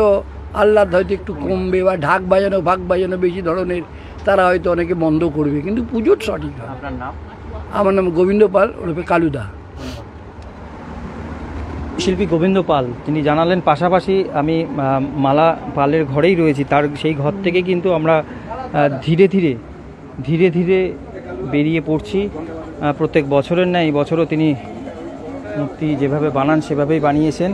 আহ্লাদ হয়তো একটু কমবে, বা ঢাক বাজানো ভাগ বাজানো বেশি ধরনের তারা হয়তো অনেকে বন্ধ করবে, কিন্তু পুজোর সঠিক হবে। আপনার নাম? আমার নাম গোবিন্দ পাল, ওরফে কালুদা। শিল্পী গোবিন্দ পাল তিনি জানালেন। পাশাপাশি আমি মালা পালের ঘরেই রয়েছি, তার সেই ঘর থেকে কিন্তু আমরা ধীরে ধীরে ধীরে ধীরে বেরিয়ে পড়ছি। প্রত্যেক বছরের ন্যায় এই বছরও তিনি মূর্তি যেভাবে বানান সেভাবেই বানিয়েছেন।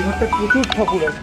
এই ঘরটা প্রচুর ঠাকুর আছে।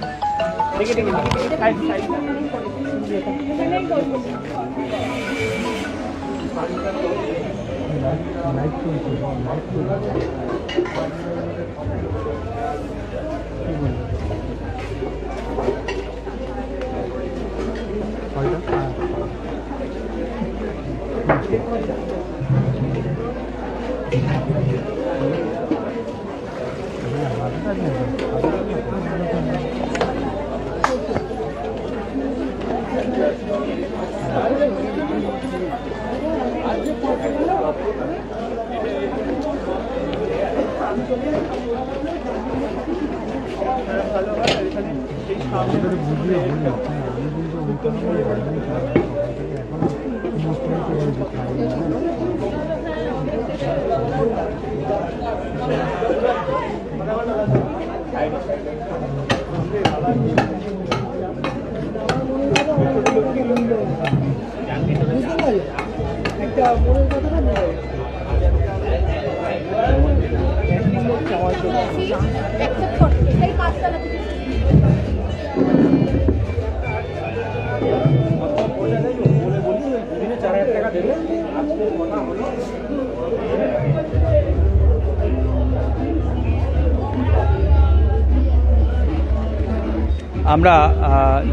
আমরা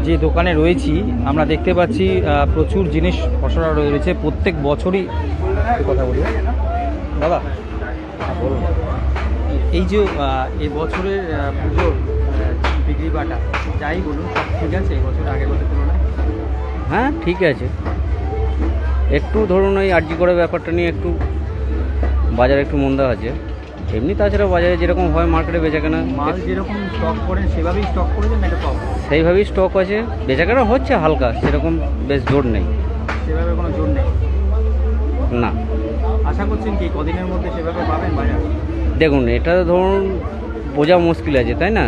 যে দোকানে রয়েছি আমরা দেখতে পাচ্ছি প্রচুর জিনিস পসরা রয়েছে প্রত্যেক বছরই। কথা বলি দাদা, বলুন এই যে এই বছরের পুজোর বিক্রি বাটা যাই বলুন সব ঠিক আছে এই বছর আগের বছর তুলনায়? হ্যাঁ ঠিক আছে, একটু ধরুন ওই আর্জি করে ব্যাপারটা নিয়ে একটু বাজারে একটু মন্দা আছে, এমনি তাছাড়া বাজারে যেরকম হয় মার্কেটে বেচাকেনা মাল যেরকম স্টক করেন সেভাবেই স্টক করেছেন না? এটা কম সেইভাবেই স্টক আছে, বেচাকেনা হচ্ছে হালকা, সেরকম বেশ জোর নেই, সেভাবে কোনো জোর নেই না। আশা করছেন কি কদিনের মধ্যে সেভাবে পাবেন বাজার? দেখুন এটা ধরুন বোঝা মুশকিল আছে তাই না,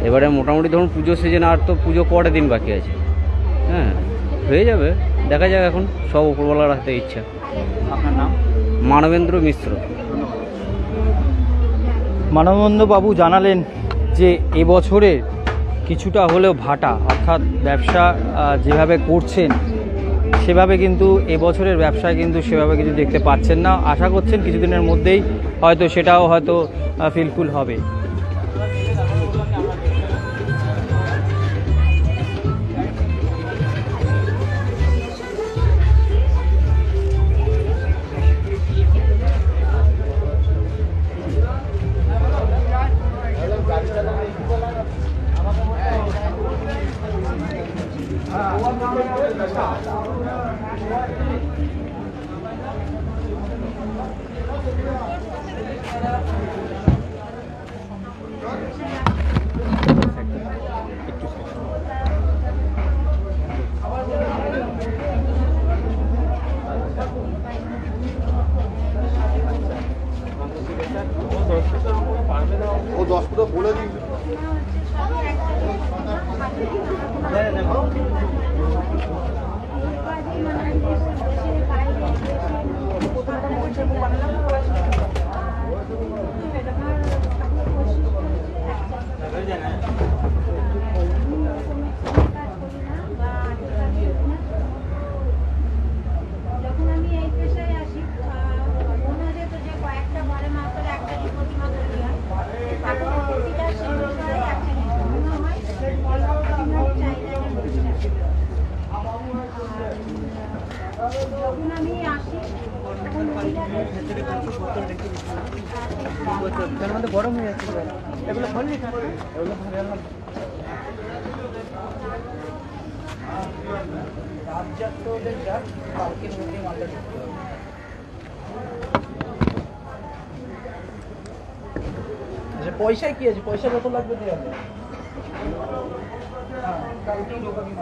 এবারে মোটামুটি ধরুন পুজো সিজন আর তো পুজো কটা দিন বাকি আছে, হ্যাঁ হয়ে যাবে, দেখা যাক এখন সব উপরওয়ালার হাতে ইচ্ছা। আপনার নাম? মানবেন্দ্র মিশ্র। মানবেন্দ্র বাবু জানালেন যে এবছরে কিছুটা হলেও ভাটা, অর্থাৎ ব্যবসা যেভাবে করছেন সেভাবে কিন্তু এবছরের ব্যবসায় কিন্তু সেভাবে কিছু দেখতে পাচ্ছেন না। আশা করছেন কিছুদিনের মধ্যেই হয়তো সেটাও হয়তো ফিলফুল হবে। ও 10 ফুটো বলে দিন। গরম হয়ে যাচ্ছে এগুলো ভালো এগুলো ভালো আচ্ছা পয়সায় কি আছে? পয়সা কত লাগবে দিয়ে হবে? হ্যাঁ কালকেই ঢোকাবি।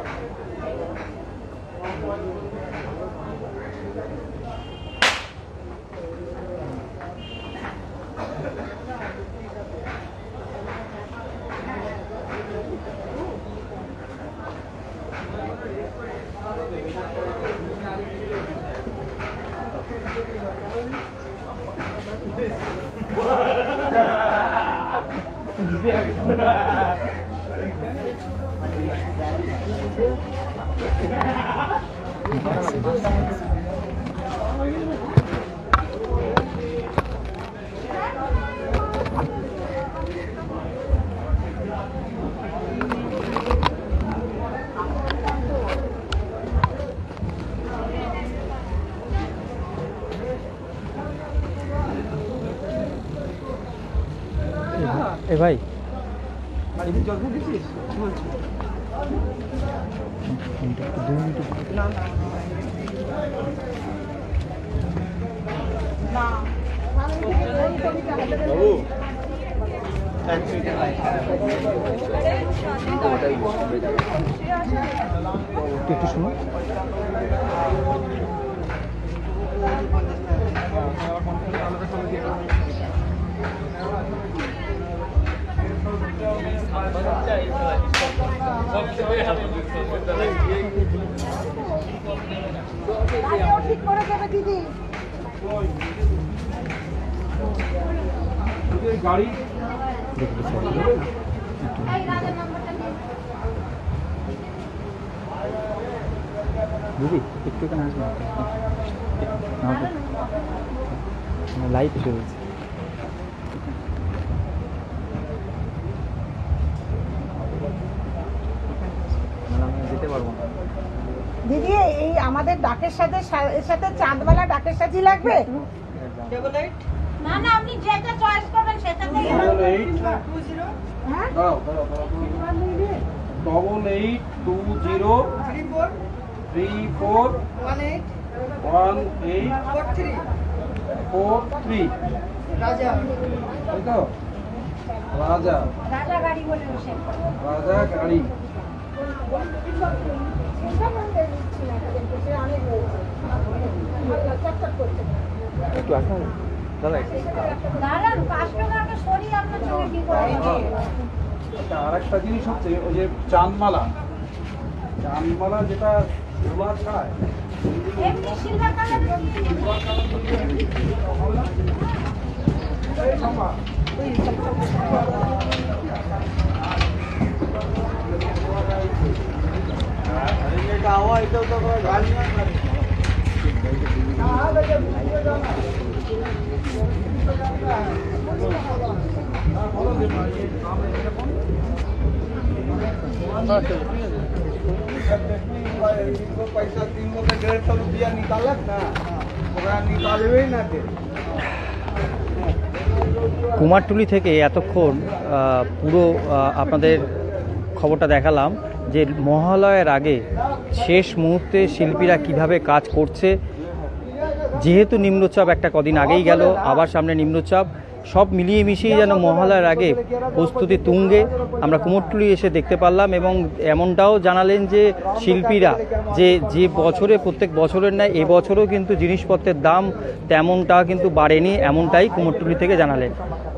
এ ভাই একটু শুনো। ঠিক করে দেবে দিদি। গাড়ি দিদি একটু কেন আসবে লাইট এসে রয়েছে। যেতে পারবো না দিদি, এই আমাদের ডাকের সাথে এর সাথে চাঁদওয়ালা ডাকের সাজি লাগবে। না না, আপনি যেটা চয়েস করবেন সেটাতেই হবে। 8820341843 রাজা রাজা রাজা গাড়ি বলে বসে রাজা গাড়ি। একটু আসুন দাদা। দাঁড়ান, 5 টাকা সরিয়ে আপনার চোখে কি করে? আর একটা জিনিস হচ্ছে ওই যে চাঁদমালা, চাঁদমালা যেটা ধোলা খায় এমনি সিলভার কালার पैसा 300 से 150 रुपया निकालक ना, ओकरा निकालबे ना दे। কুমারটুলি থেকে এতক্ষণ পুরো আপনাদের খবরটা দেখালাম যে মহালয়ের আগে শেষ মুহূর্তে শিল্পীরা কিভাবে কাজ করছে। যেহেতু নিম্নচাপ একটা কদিন আগেই গেল, আবার সামনে নিম্নচাপ, সব মিলিয়ে মিশিয়ে যেন মহালয়ার আগে প্রস্তুতি তুঙ্গে আমরা কুমোরটুলি এসে দেখতে পারলাম। এবং এমনটাও জানালেন যে শিল্পীরা যে বছরে প্রত্যেক বছরের ন্যায় এবছরও কিন্তু জিনিসপত্রের দাম তেমনটা কিন্তু বাড়েনি, এমনটাই কুমোরটুলি থেকে জানালেন।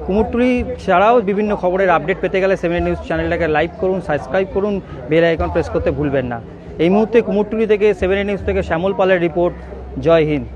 কুমোরটুলি ছাড়াও বিভিন্ন খবরের আপডেট পেতে গেলে 7 নিউজ চ্যানেলটাকে লাইক করুন, সাবস্ক্রাইব করুন, বেল আইকন প্রেস করতে ভুলবেন না। এই মুহূর্তে কুমোরটুলি থেকে 7 নিউজ থেকে শ্যামল পালের রিপোর্ট। জয় হিন্দ।